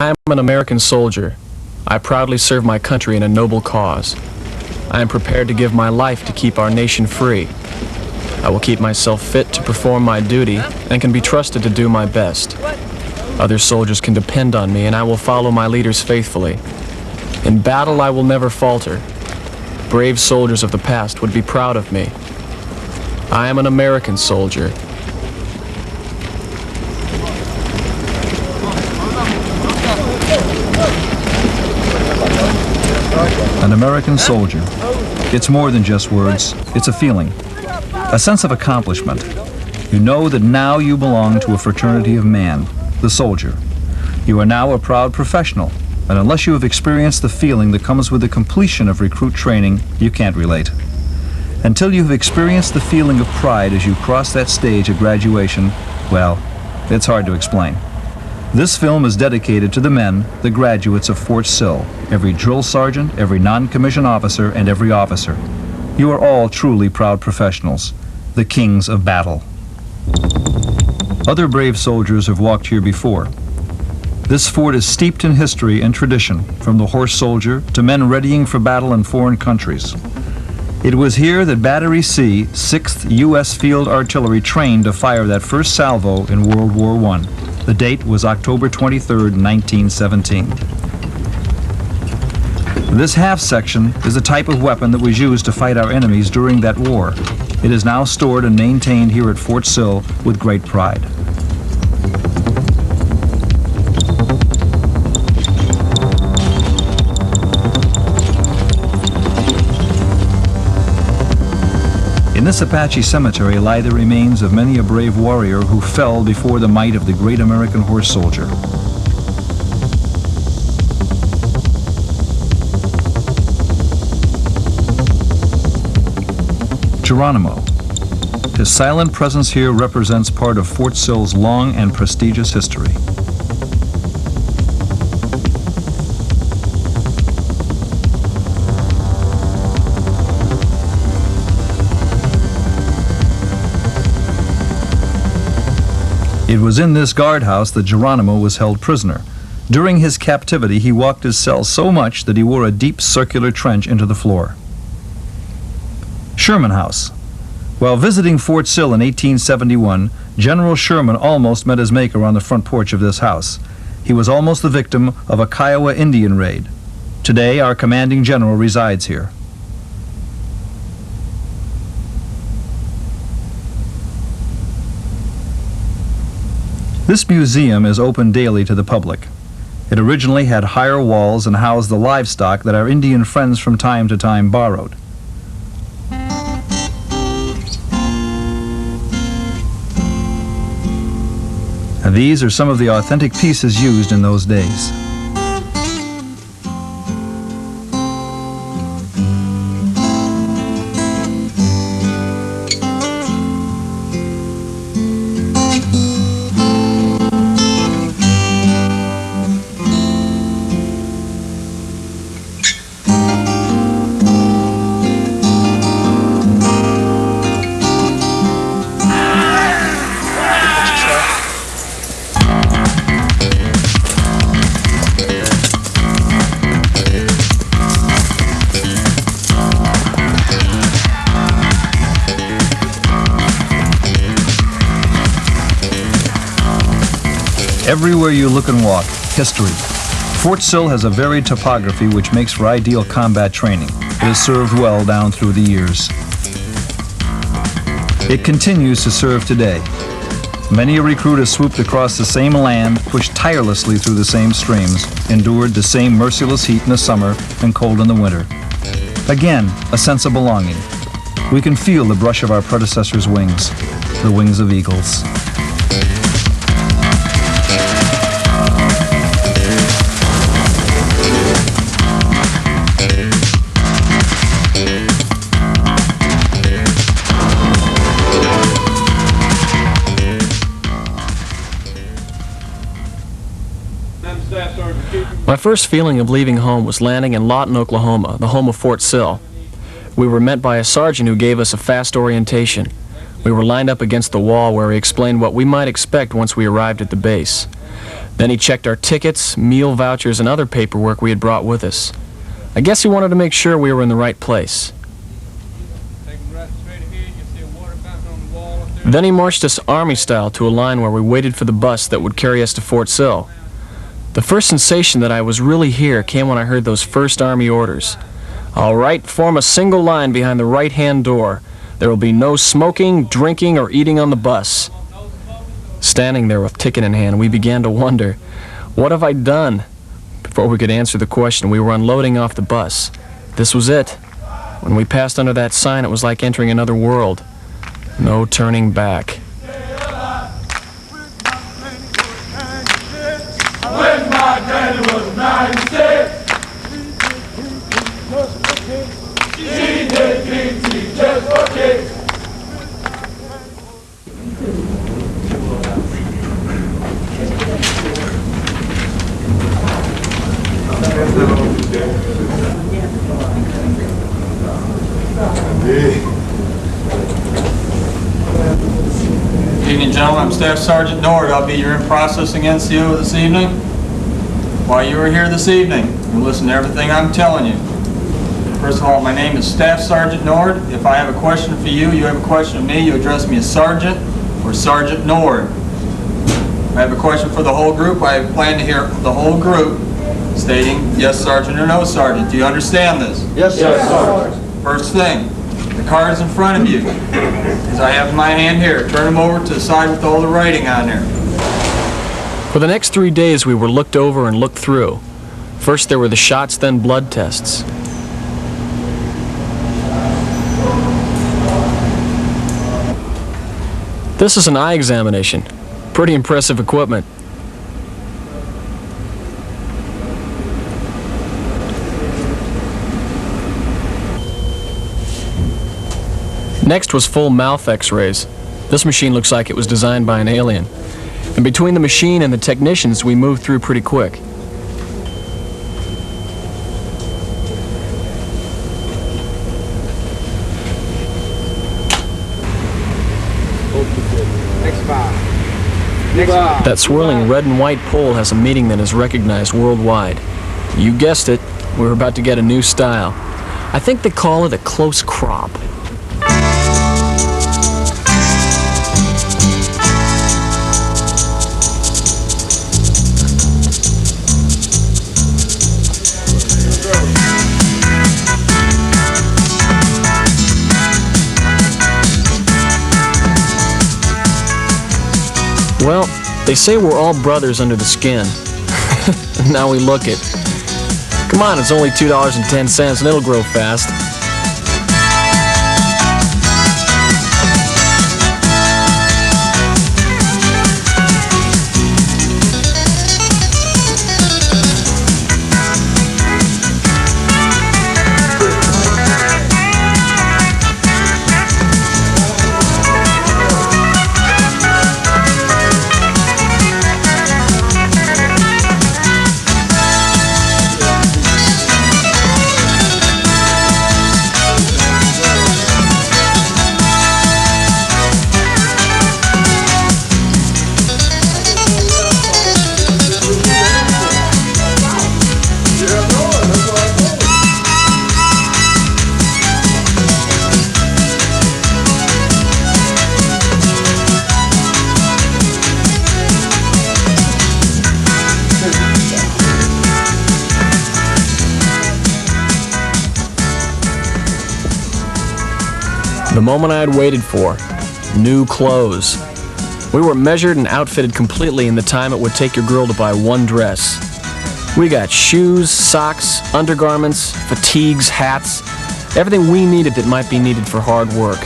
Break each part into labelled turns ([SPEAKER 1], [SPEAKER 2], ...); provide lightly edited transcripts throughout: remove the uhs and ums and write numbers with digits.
[SPEAKER 1] am an American soldier. I proudly serve my country in a noble cause. I am prepared to give my life to keep our nation free. I will keep myself fit to perform my duty and can be trusted to do my best. Other soldiers can depend on me, and I will follow my leaders faithfully. In battle, I will never falter. Brave soldiers of the past would be proud of me. I am an American soldier.
[SPEAKER 2] An American soldier. It's more than just words. It's a feeling, a sense of accomplishment. You know that now you belong to a fraternity of man, the soldier. You are now a proud professional, and unless you have experienced the feeling that comes with the completion of recruit training, you can't relate. Until you have experienced the feeling of pride as you cross that stage at graduation, well, it's hard to explain. This film is dedicated to the men, the graduates of Fort Sill, every drill sergeant, every non-commissioned officer, and every officer. You are all truly proud professionals, the kings of battle. Other brave soldiers have walked here before. This fort is steeped in history and tradition, from the horse soldier to men readying for battle in foreign countries. It was here that Battery C, 6th U.S. Field Artillery, trained to fire that first salvo in World War I. The date was October 23, 1917. This half section is a type of weapon that was used to fight our enemies during that war. It is now stored and maintained here at Fort Sill with great pride. In this Apache cemetery lie the remains of many a brave warrior who fell before the might of the great American horse soldier. Geronimo. His silent presence here represents part of Fort Sill's long and prestigious history. It was in this guardhouse that Geronimo was held prisoner. During his captivity, he walked his cell so much that he wore a deep circular trench into the floor. Sherman House. While visiting Fort Sill in 1871, General Sherman almost met his maker on the front porch of this house. He was almost the victim of a Kiowa Indian raid. Today, our commanding general resides here. This museum is open daily to the public. It originally had higher walls and housed the livestock that our Indian friends from time to time borrowed. And these are some of the authentic pieces used in those days. Everywhere you look and walk, history. Fort Sill has a varied topography which makes for ideal combat training. It has served well down through the years. It continues to serve today. Many a recruit has swooped across the same land, pushed tirelessly through the same streams, endured the same merciless heat in the summer and cold in the winter. Again, a sense of belonging. We can feel the brush of our predecessors' wings, the wings of eagles.
[SPEAKER 1] My first feeling of leaving home was landing in Lawton, Oklahoma, the home of Fort Sill. We were met by a sergeant who gave us a fast orientation. We were lined up against the wall where he explained what we might expect once we arrived at the base. Then he checked our tickets, meal vouchers, and other paperwork we had brought with us. I guess he wanted to make sure we were in the right place. Then he marched us Army-style to a line where we waited for the bus that would carry us to Fort Sill. The first sensation that I was really here came when I heard those first Army orders. All right, form a single line behind the right-hand door. There will be no smoking, drinking, or eating on the bus. Standing there with ticket in hand, we began to wonder, what have I done? Before we could answer the question, we were unloading off the bus. This was it. When we passed under that sign, it was like entering another world. No turning back.
[SPEAKER 3] When my granny was 96, she did PT just for kicks.
[SPEAKER 4] Good evening, gentlemen. I'm Staff Sergeant Nord. I'll be your in-processing NCO this evening. While you are here this evening, you'll listen to everything I'm telling you. First of all, my name is Staff Sergeant Nord. If I have a question for you, you have a question of me, you address me as Sergeant or Sergeant Nord. If I have a question for the whole group, I plan to hear the whole group stating yes, Sergeant, or no, Sergeant. Do you understand this?
[SPEAKER 3] Yes, Sergeant.
[SPEAKER 4] First thing, the cards in front of you, as I have in my hand here, turn them over to the side with all the writing on there.
[SPEAKER 1] For the next 3 days, we were looked over and looked through. First there were the shots, then blood tests. This is an eye examination. Pretty impressive equipment. Next was full mouth x-rays. This machine looks like it was designed by an alien. And between the machine and the technicians, we moved through pretty quick. That swirling red and white pole has a meaning that is recognized worldwide. You guessed it, we're about to get a new style. I think they call it a close crop. Well, they say we're all brothers under the skin. Now we look it. Come on, it's only $2.10 and it'll grow fast. The moment I had waited for. New clothes. We were measured and outfitted completely in the time it would take your girl to buy one dress. We got shoes, socks, undergarments, fatigues, hats, everything we needed that might be needed for hard work.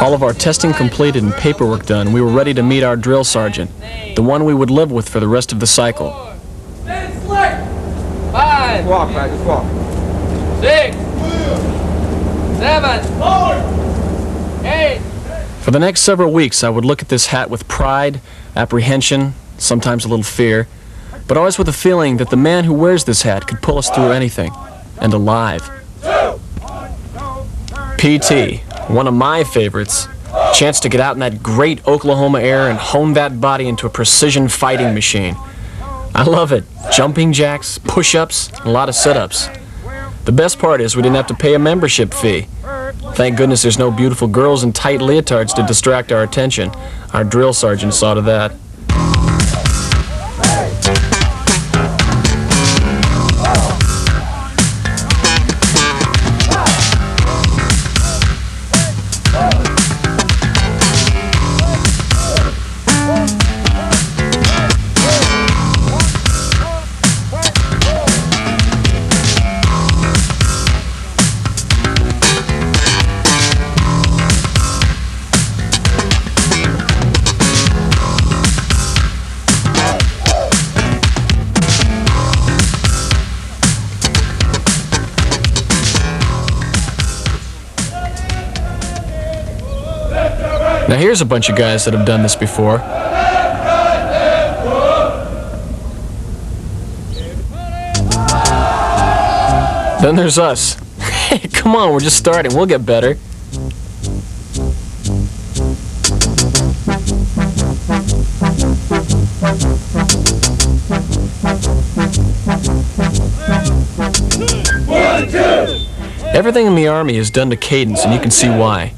[SPEAKER 1] All of our testing completed and paperwork done, we were ready to meet our drill sergeant, the one we would live with for the rest of the cycle.
[SPEAKER 5] 5,
[SPEAKER 3] Walk, man, just walk.
[SPEAKER 5] 6, 7, 8.
[SPEAKER 1] For the next several weeks, I would look at this hat with pride, apprehension, sometimes a little fear, but always with a feeling that the man who wears this hat could pull us through anything, and alive. PT, one of my favorites. Chance to get out in that great Oklahoma air and hone that body into a precision fighting machine. I love it. Jumping jacks, push-ups, and a lot of sit-ups. The best part is we didn't have to pay a membership fee. Thank goodness there's no beautiful girls in tight leotards to distract our attention. Our drill sergeant saw to that. Now here's a bunch of guys that have done this before. Then there's us. Hey, come on, we're just starting. We'll get better. Everything in the Army is done to cadence, and you can see why.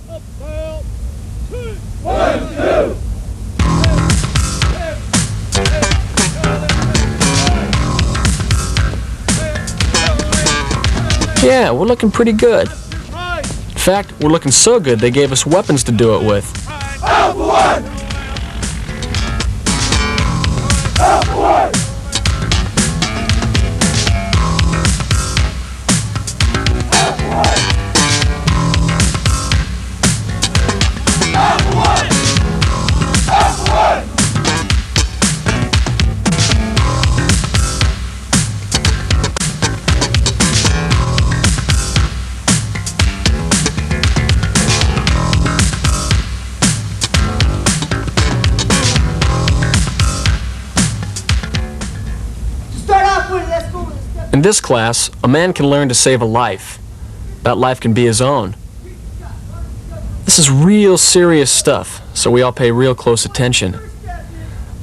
[SPEAKER 1] Yeah, we're looking pretty good. In fact, we're looking so good they gave us weapons to do it with. In this class, a man can learn to save a life. That life can be his own. This is real serious stuff, so we all pay real close attention.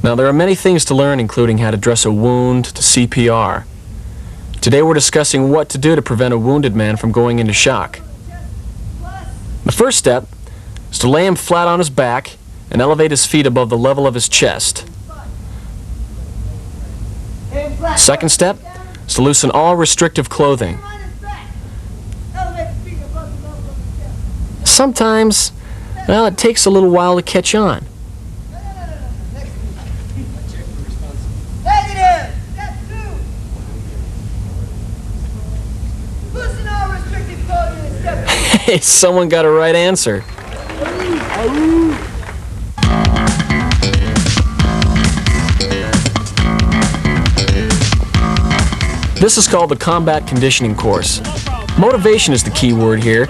[SPEAKER 1] Now, there are many things to learn, including how to dress a wound to CPR. Today we're discussing what to do to prevent a wounded man from going into shock. The first step is to lay him flat on his back and elevate his feet above the level of his chest. Second step is to loosen all restrictive clothing. Sometimes, well, it takes a little while to catch on. Hey, someone got a right answer. This is called the combat conditioning course. Motivation is the key word here.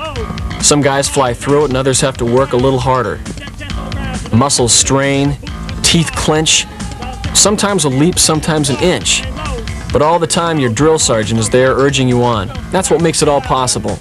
[SPEAKER 1] Some guys fly through it and others have to work a little harder. Muscles strain, teeth clench, sometimes a leap, sometimes an inch. But all the time your drill sergeant is there urging you on. That's what makes it all possible.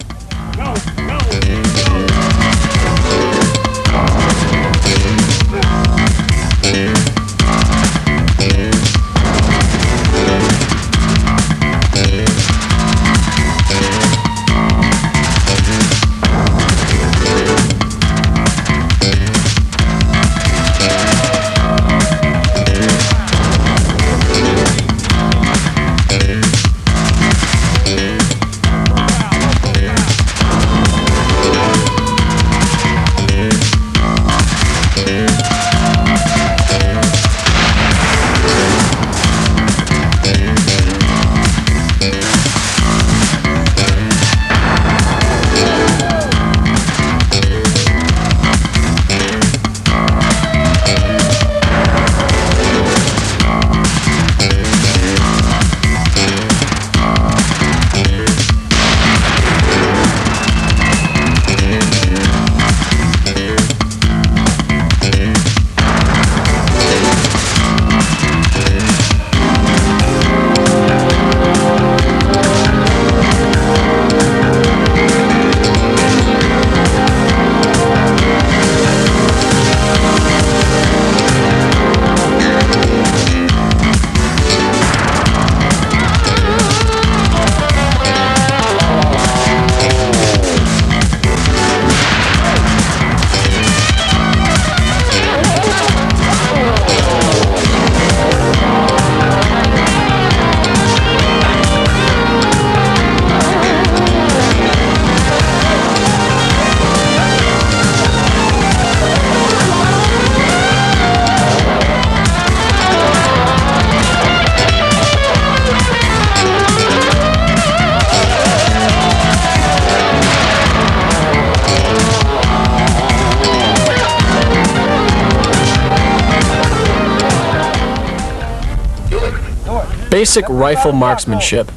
[SPEAKER 1] Basic rifle marksmanship.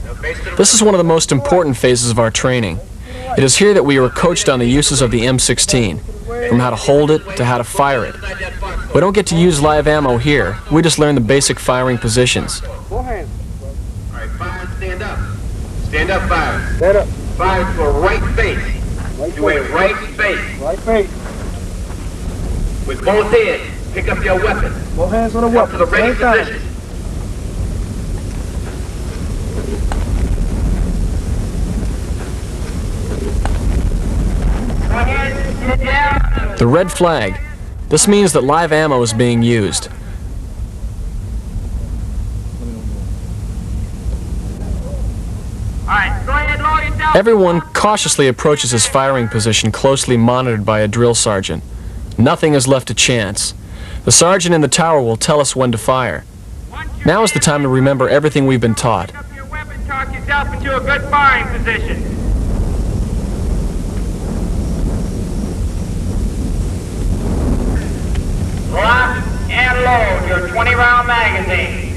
[SPEAKER 1] This is one of the most important phases of our training. It is here that we are coached on the uses of the M16, from how to hold it to how to fire it. We don't get to use live ammo here, we just learn the basic firing positions.
[SPEAKER 6] All right, fire, stand up. Stand up, fire. Stand up. Fire to a right face. To a right face.
[SPEAKER 3] Right face.
[SPEAKER 6] With both hands, pick up your weapon.
[SPEAKER 3] Both hands on the
[SPEAKER 6] Up
[SPEAKER 3] weapon.
[SPEAKER 6] to the ready
[SPEAKER 3] Same time.
[SPEAKER 6] position.
[SPEAKER 1] The red flag. This means that live ammo is being used.
[SPEAKER 5] Alright, go ahead, lower yourself.
[SPEAKER 1] Everyone cautiously approaches his firing position, closely monitored by a drill sergeant. Nothing is left to chance. The sergeant in the tower will tell us when to fire. Now is the time to remember everything we've been taught.
[SPEAKER 5] Pick up your weapon, talk yourself into a good firing position. Lock and load your 20-round magazine.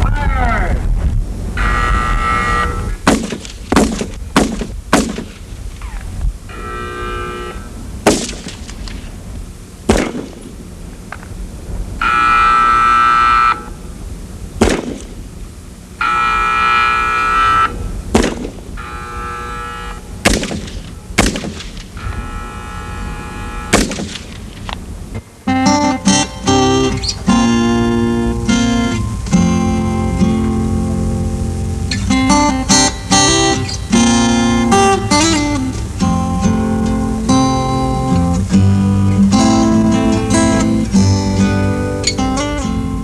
[SPEAKER 5] Fire!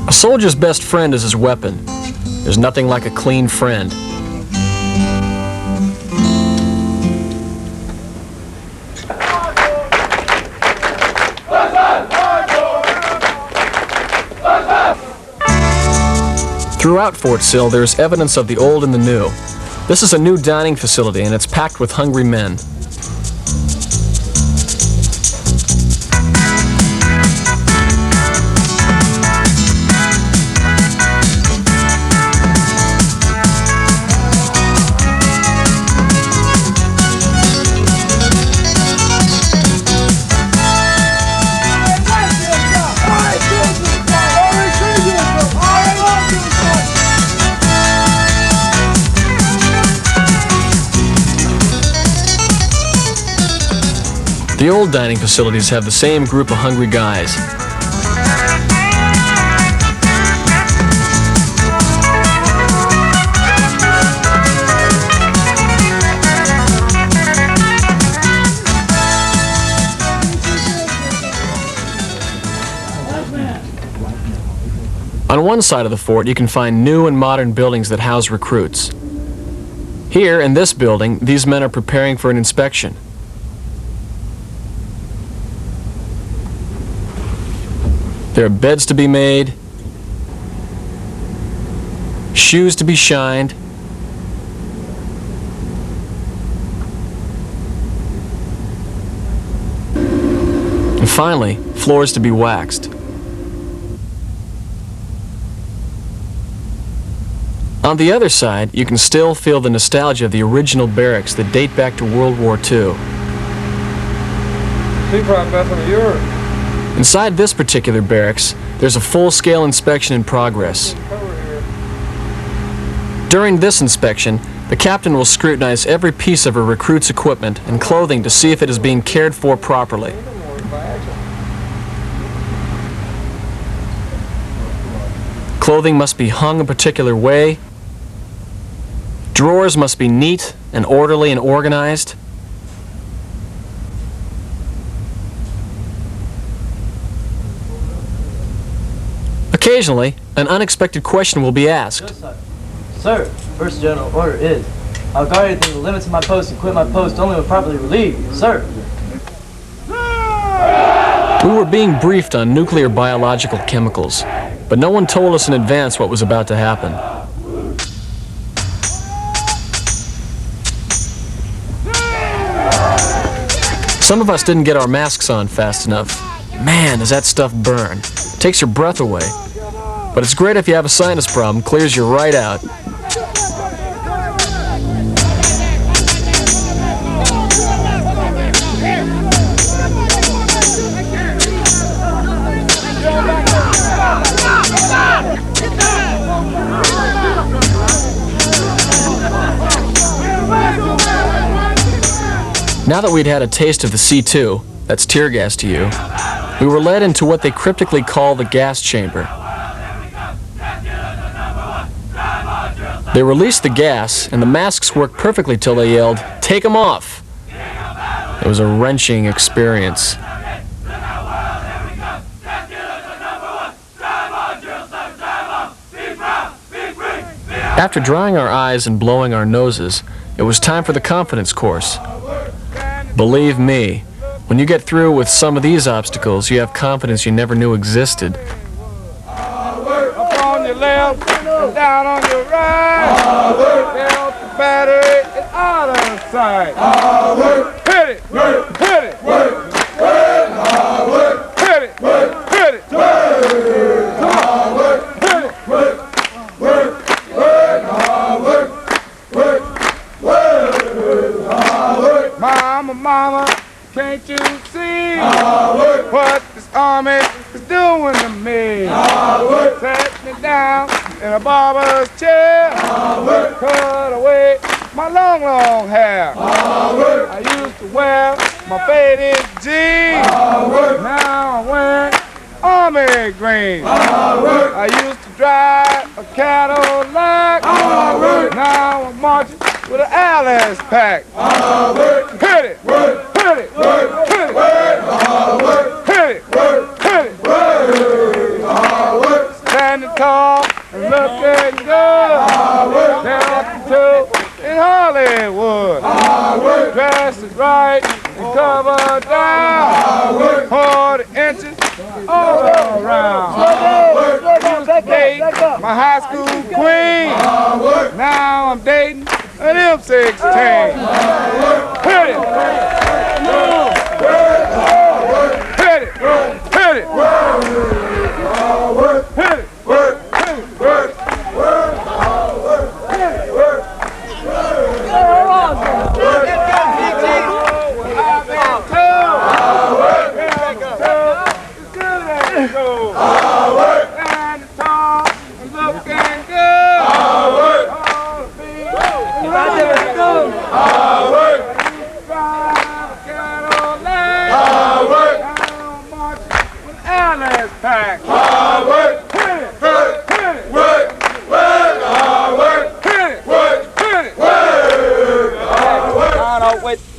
[SPEAKER 1] A soldier's best friend is his weapon. There's nothing like a clean friend. Throughout Fort Sill, there is evidence of the old and the new. This is a new dining facility, and it's packed with hungry men. The old dining facilities have the same group of hungry guys. On one side of the fort, you can find new and modern buildings that house recruits. Here, in this building, these men are preparing for an inspection. There are beds to be made, shoes to be shined, and finally, floors to be waxed. On the other side, you can still feel the nostalgia of the original barracks that date back to World War II. Inside this particular barracks, there's a full-scale inspection in progress. During this inspection, the captain will scrutinize every piece of a recruit's equipment and clothing to see if it is being cared for properly. Clothing must be hung a particular way. Drawers must be neat and orderly and organized. Occasionally, an unexpected question will be asked.
[SPEAKER 7] Sir, first general order is, I'll guard anything to the limits of my post and quit my post only when properly relieved, sir.
[SPEAKER 1] We were being briefed on nuclear biological chemicals, but no one told us in advance what was about to happen. Some of us didn't get our masks on fast enough. Man, does that stuff burn. It takes your breath away. But it's great if you have a sinus problem, clears you right out. Now that we'd had a taste of the C2, that's tear gas to you, we were led into what they cryptically call the gas chamber. They released the gas, and the masks worked perfectly till they yelled, "Take 'em off!" It was a wrenching experience. After drying our eyes and blowing our noses, it was time for the confidence course. Believe me, when you get through with some of these obstacles, you have confidence you never knew existed.
[SPEAKER 3] Up on your left, and down on your right. Belt the battery is out of sight. Hit it, hit it, hit it, hit it, hit it. Mama, mama, can't you see what this army is doing to me? Set me down in a barber's chair, cut away my long, long hair. I used to wear my faded jeans, now I'm wearing army green. I used to drive a Cadillac, now I'm marching with an Alice pack. Hit it, hit it, hit it, hit it, hit it. Standing tall and looking good, down to in Hollywood. Dress is right and covered down, 40 inches all around. Used to date my high school queen, now I'm dating an M16. Hit it! Hit it! Hit it! Hit it!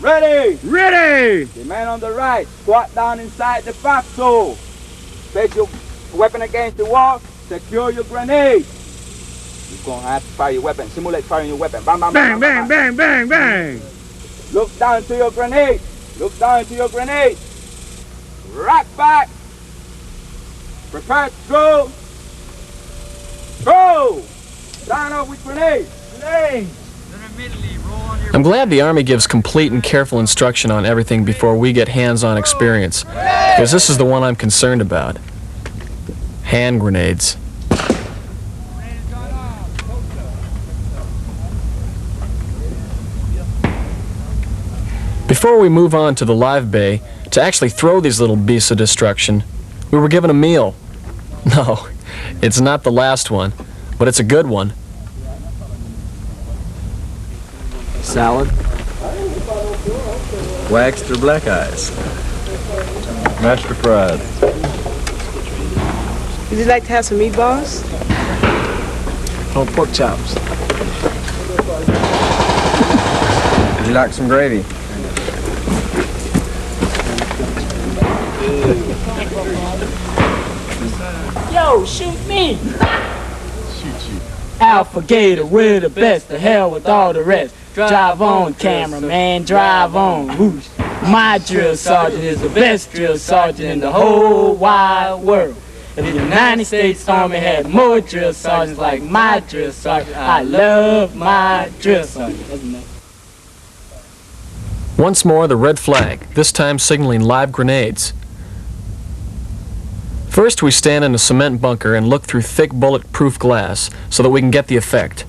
[SPEAKER 3] Ready! Ready! The man on the right, squat down inside the foxhole. Place your weapon against the wall, secure your grenade. You're gonna have to fire your weapon, simulate firing your weapon. Bang, bang, bang, bang, bang, bang, bang. Look down into your grenade. Look down into your grenade. Rack back. Prepare to go. Go! Down up with grenade. Grenade!
[SPEAKER 1] I'm glad the Army gives complete and careful instruction on everything before we get hands-on experience, because this is the one I'm concerned about. Hand grenades. Before we move on to the live bay, to actually throw these little beasts of destruction, we were given a meal. No, it's not the last one, but it's a good one.
[SPEAKER 8] Salad, waxed or black eyes, master fried.
[SPEAKER 9] Would you like to have some meatballs?
[SPEAKER 8] Oh, pork chops. Would you like some gravy?
[SPEAKER 10] Yo, shoot me! Alpha-Gator, we're the best. The hell with all the rest. Drive on, cameraman, drive on. Whoosh. My drill sergeant is the best drill sergeant in the whole wide world. If the United States Army had more drill sergeants like my drill sergeant, I love my drill sergeant.
[SPEAKER 1] Once more, the red flag, this time signaling live grenades. First, we stand in a cement bunker and look through thick bulletproof glass so that we can get the effect.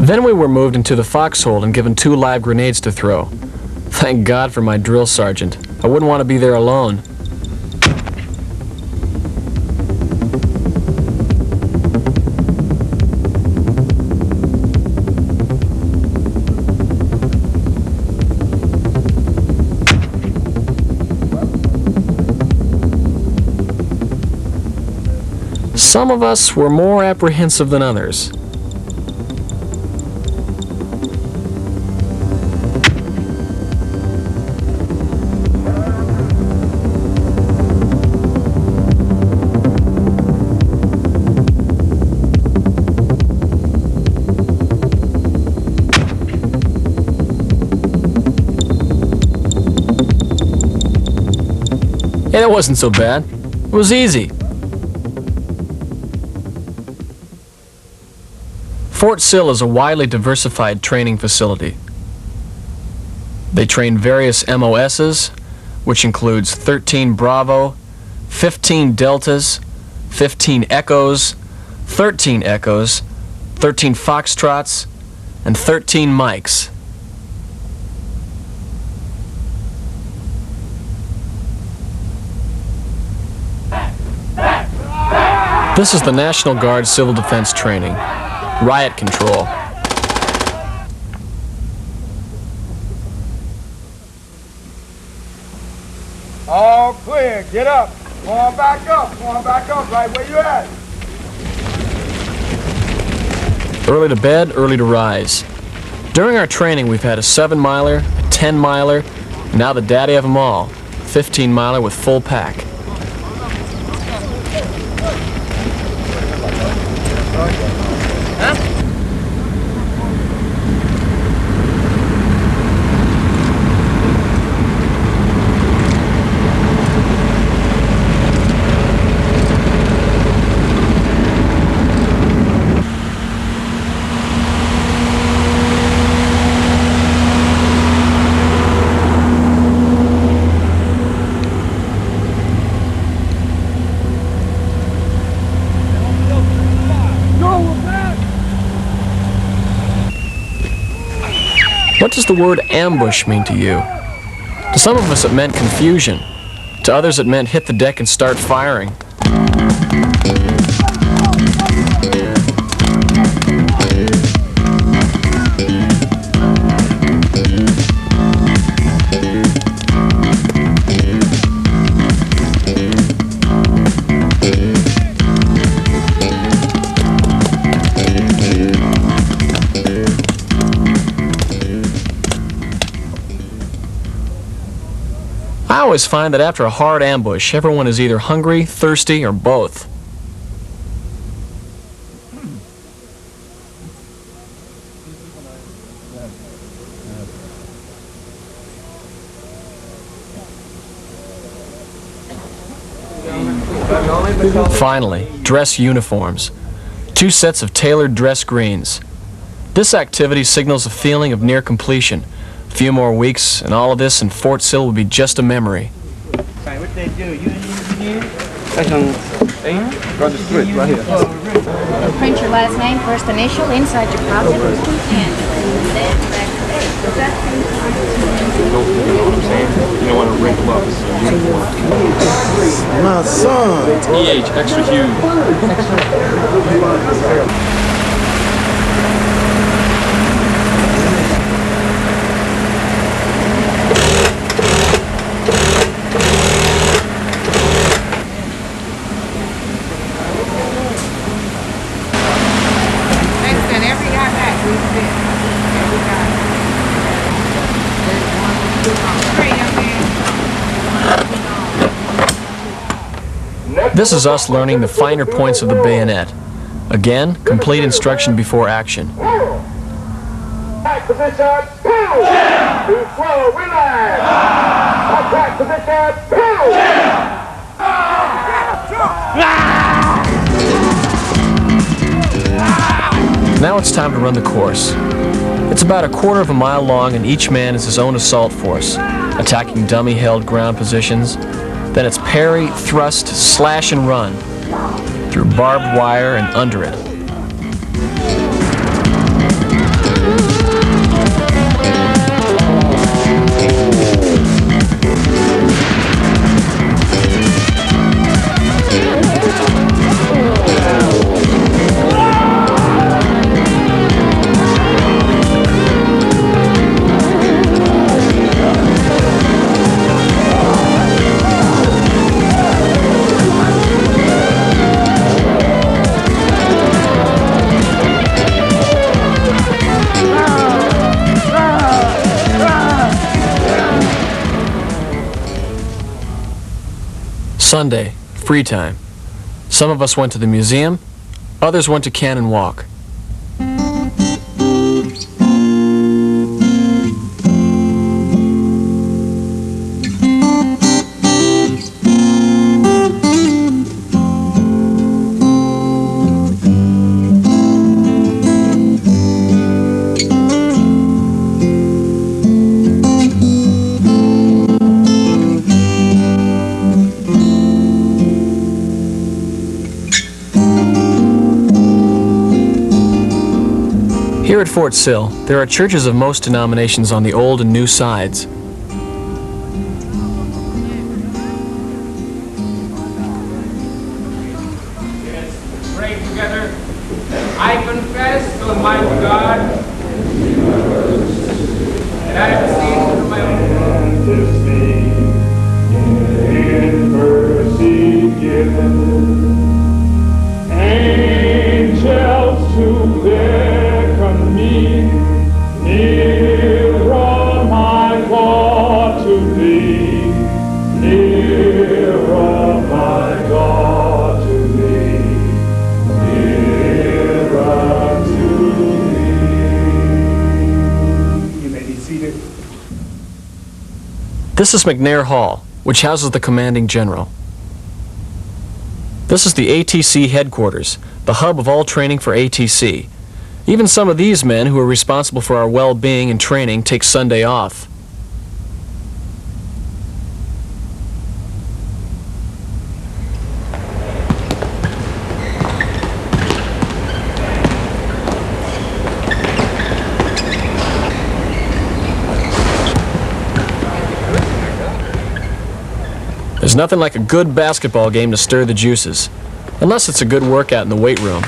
[SPEAKER 1] Then we were moved into the foxhole and given 2 live grenades to throw. Thank God for my drill sergeant. I wouldn't want to be there alone. Some of us were more apprehensive than others. And it wasn't so bad. It was easy. Fort Sill is a widely diversified training facility. They train various MOSs, which includes 13 Bravo, 15 Deltas, 15 Echoes, 13 Echoes, 13 Foxtrots, and 13 Mikes. This is the National Guard Civil Defense Training. Riot control.
[SPEAKER 3] All clear. Get up. Come on back up. Come on back up. Right where you at.
[SPEAKER 1] Early to bed, early to rise. During our training, we've had a 7-miler, a 10-miler, and now the daddy of them all, 15-miler with full pack. What does the word ambush mean to you? To some of us it meant confusion. To others it meant hit the deck and start firing. I always find that after a hard ambush, everyone is either hungry, thirsty, or both. Finally, dress uniforms. 2 sets of tailored dress greens. This activity signals a feeling of near completion. A few more weeks, and all of this in Fort Sill will be just a memory.
[SPEAKER 7] What they do? You engineer?
[SPEAKER 3] Run the street right here.
[SPEAKER 11] Print your last name, first initial, inside your pocket, and then back to there.
[SPEAKER 8] You know what I'm saying? You don't want to wrinkle up his uniform.
[SPEAKER 3] My son.
[SPEAKER 8] EH, extra huge.
[SPEAKER 1] This is us learning the finer points of the bayonet. Again, complete instruction before action.
[SPEAKER 3] Attack position, pow! Too slow, relax! Attack position, pow!
[SPEAKER 1] Now it's time to run the course. It's about a quarter of a mile long and each man is his own assault force, attacking dummy-held ground positions. Then it's parry, thrust, slash, and run through barbed wire and under it. Sunday, free time. Some of us went to the museum, others went to Cannon Walk. Here at Fort Sill, there are churches of most denominations on the old and new sides.
[SPEAKER 3] Pray together. I confess to Almighty God that I have sinned through my own in mercy given. Angels to beckon me, nearer my God to thee, nearer my God to thee, nearer to thee. You may be seated.
[SPEAKER 1] This is McNair Hall, which houses the commanding general. This is the ATC headquarters, the hub of all training for ATC. Even some of these men who are responsible for our well-being and training take Sunday off. There's nothing like a good basketball game to stir the juices, unless it's a good workout in the weight room.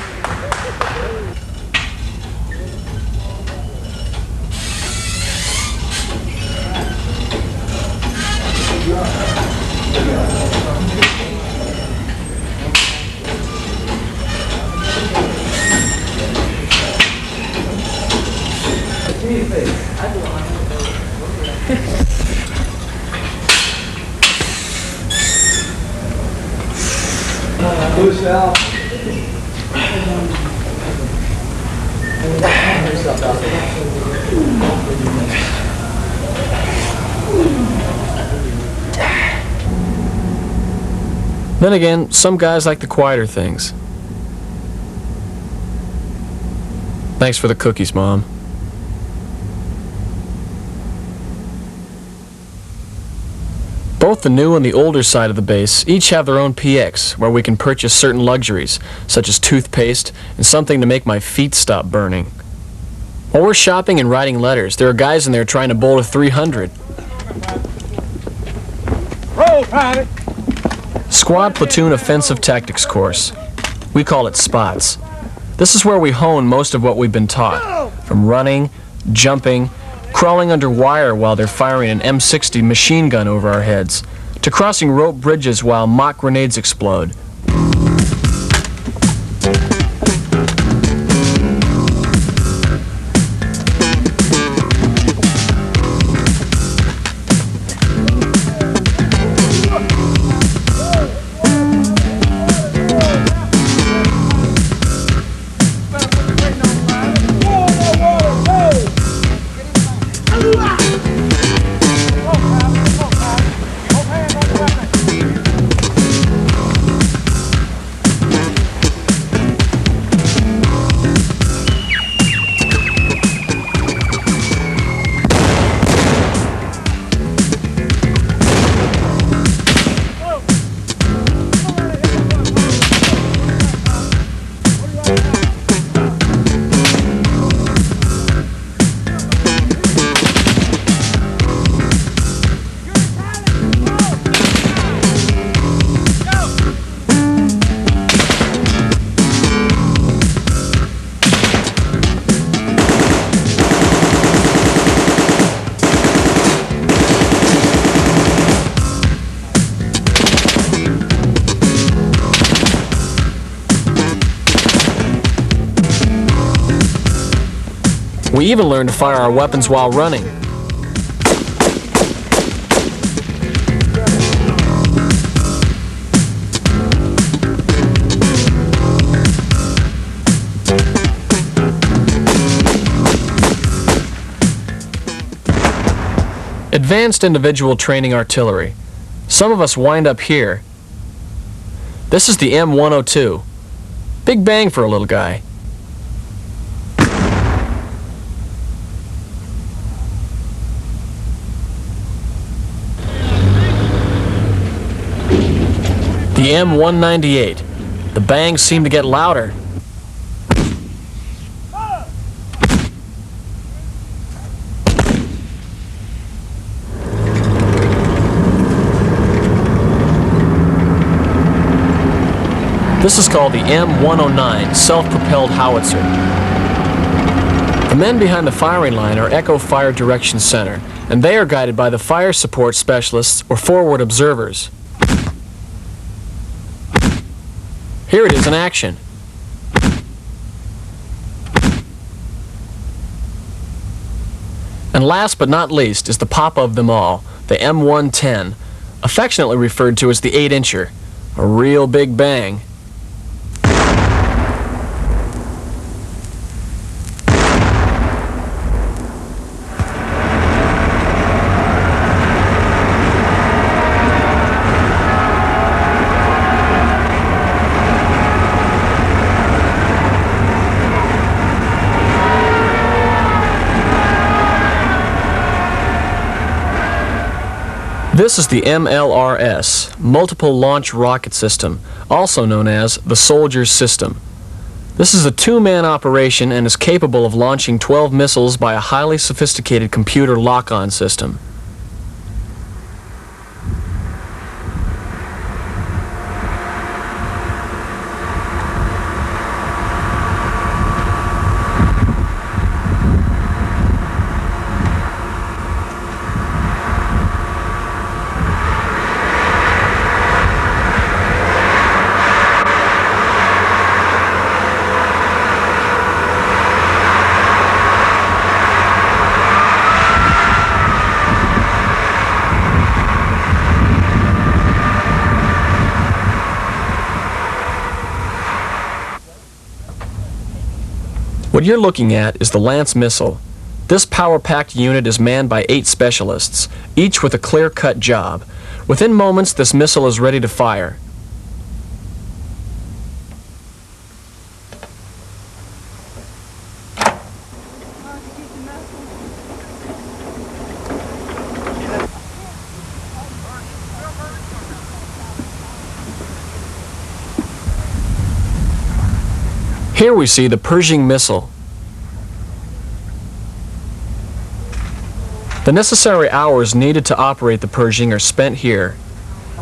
[SPEAKER 1] Then again, some guys like the quieter things. Thanks for the cookies, Mom. Both the new and the older side of the base each have their own PX, where we can purchase certain luxuries, such as toothpaste and something to make my feet stop burning. While we're shopping and writing letters, there are guys in there trying to bowl a 300.
[SPEAKER 3] Roll, pilot.
[SPEAKER 1] Squad Platoon Offensive Tactics Course. We call it SPOTS. This is where we hone most of what we've been taught, from running, jumping, crawling under wire while they're firing an M60 machine gun over our heads, to crossing rope bridges while mock grenades explode. We even learned to fire our weapons while running. Advanced individual training artillery. Some of us wind up here. This is the M102. Big bang for a little guy. The M198. The bangs seem to get louder. This is called the M109 self-propelled howitzer. The men behind the firing line are Echo Fire Direction Center, and they are guided by the fire support specialists or forward observers. Here it is in action. And last but not least is the papa of them all, the M110, affectionately referred to as the 8-incher, a real big bang. This is the MLRS, Multiple Launch Rocket System, also known as the Soldier's System. This is a two-man operation and is capable of launching 12 missiles by a highly sophisticated computer lock-on system. What you're looking at is the Lance missile. This power-packed unit is manned by 8 specialists, each with a clear-cut job. Within moments, this missile is ready to fire. Here we see the Pershing missile. The necessary hours needed to operate the Pershing are spent here.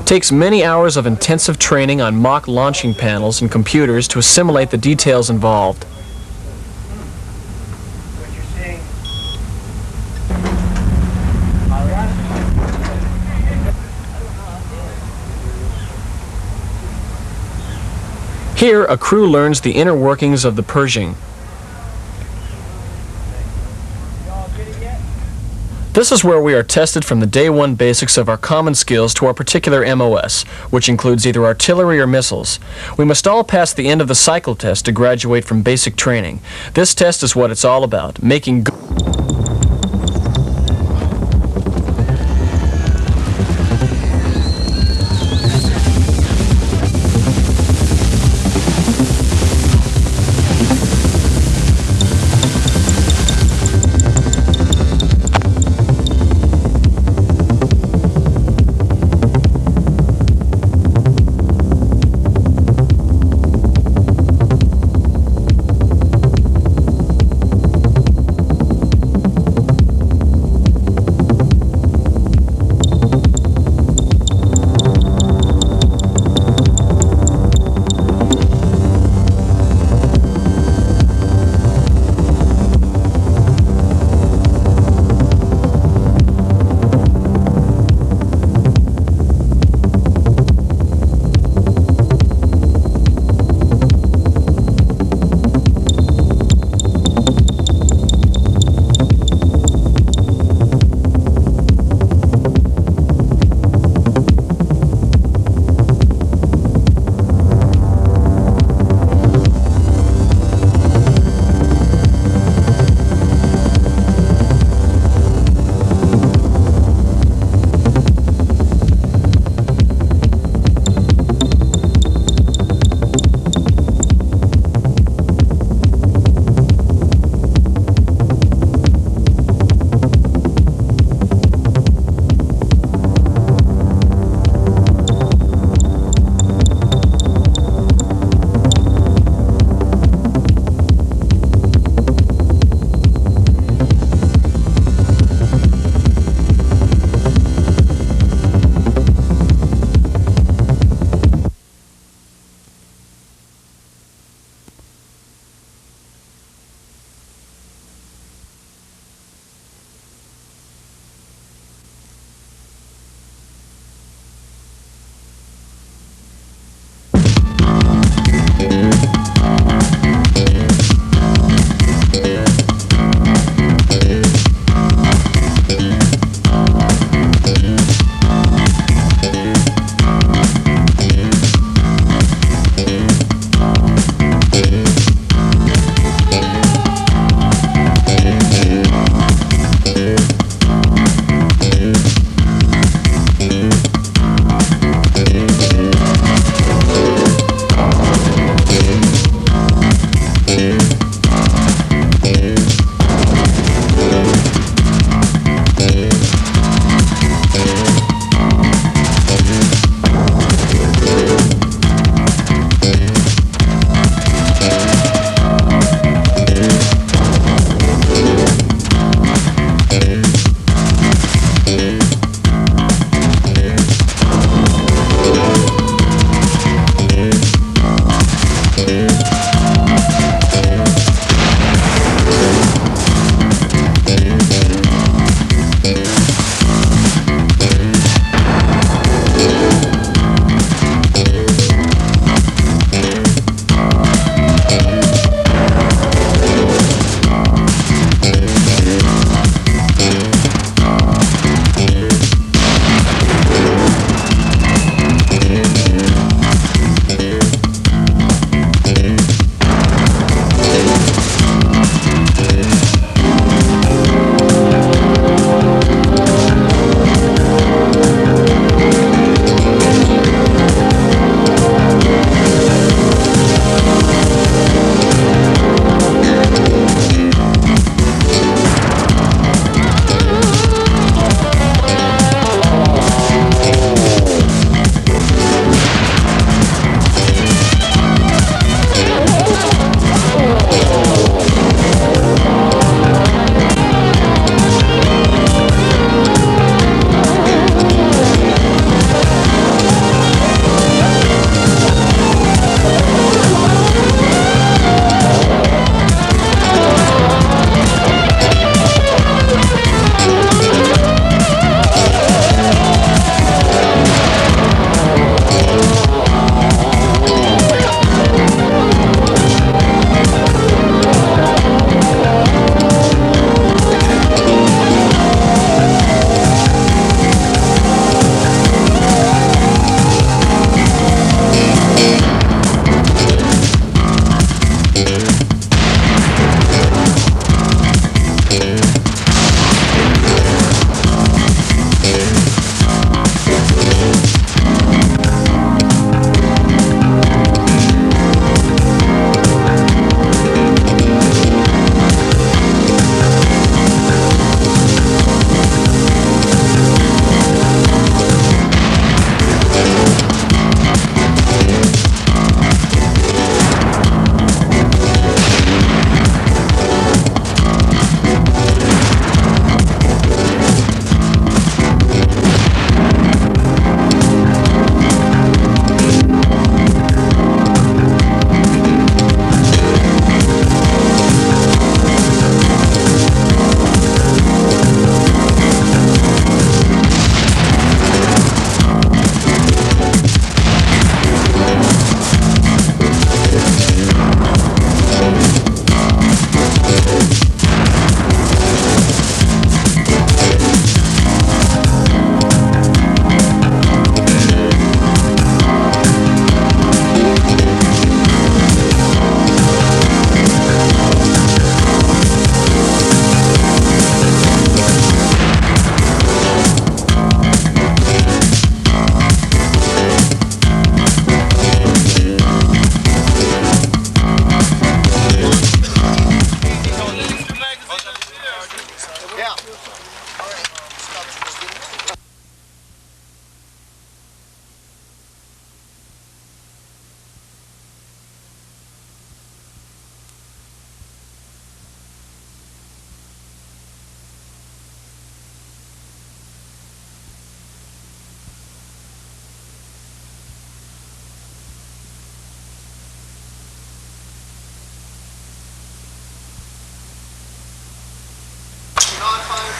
[SPEAKER 1] It takes many hours of intensive training on mock launching panels and computers to assimilate the details involved. Here, a crew learns the inner workings of the Pershing. This is where we are tested from the day one basics of our common skills to our particular MOS, which includes either artillery or missiles. We must all pass the end of the cycle test to graduate from basic training. This test is what it's all about, making good.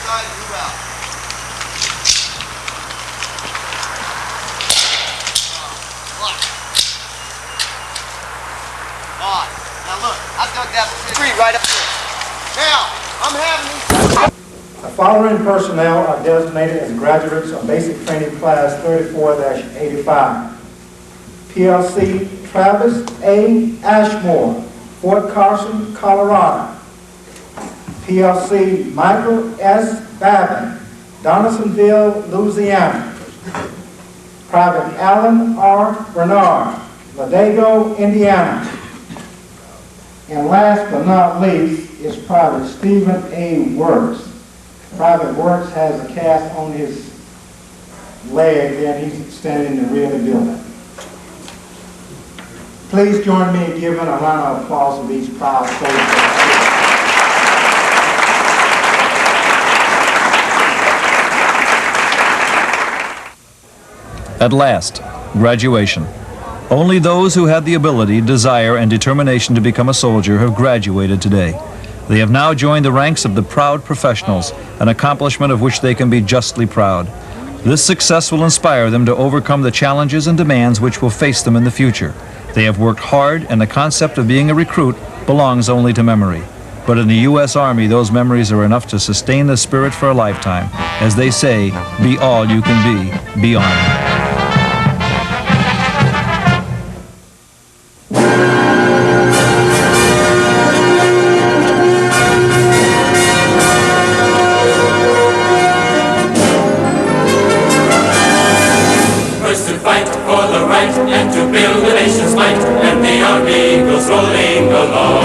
[SPEAKER 12] inside and move out. On. Now look, I dug that tree right up there. Now, I'm having these...
[SPEAKER 13] The following personnel are designated as graduates of Basic Training Class 34-85. PLC Travis A. Ashmore, Fort Carson, Colorado. PLC Michael S. Babin, Donaldsonville, Louisiana. Private Alan R. Bernard, Ladago, Indiana. And last but not least is Private Stephen A. Works. Private Works has a cast on his leg and he's standing in the rear of the building. Please join me in giving a round of applause for these proud soldiers.
[SPEAKER 2] At last, graduation. Only those who had the ability, desire, and determination to become a soldier have graduated today. They have now joined the ranks of the proud professionals, an accomplishment of which they can be justly proud. This success will inspire them to overcome the challenges and demands which will face them in the future. They have worked hard, and the concept of being a recruit belongs only to memory. But in the U.S. Army, those memories are enough to sustain the spirit for a lifetime. As they say, be all you can be Army.
[SPEAKER 14] And to build the nation's might, and the army goes rolling along.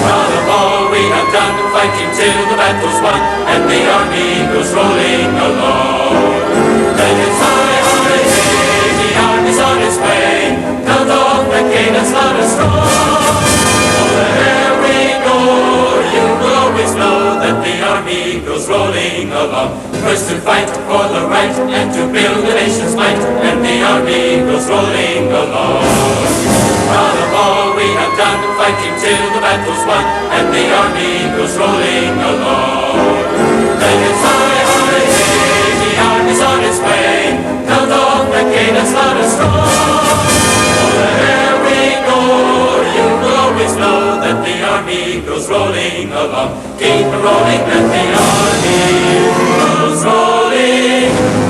[SPEAKER 14] Proud of all we have done, fighting till the battle's won, and the army goes rolling along. Then it's high, high, hey, the army's on its way, count off the cannons loud and strong. Oh, there we go, you will always know that the army goes rolling along. First to fight for the right, and to build the nation's might, and the army goes rolling along. Proud of all we have done, fighting till the battle's won, and the army goes rolling along. Then it's high, high, hey, the army's on its way, count off the cannons loud and strong. Oh, there we go, you will always know that the army goes rolling along. Keep rolling, and the army goes rolling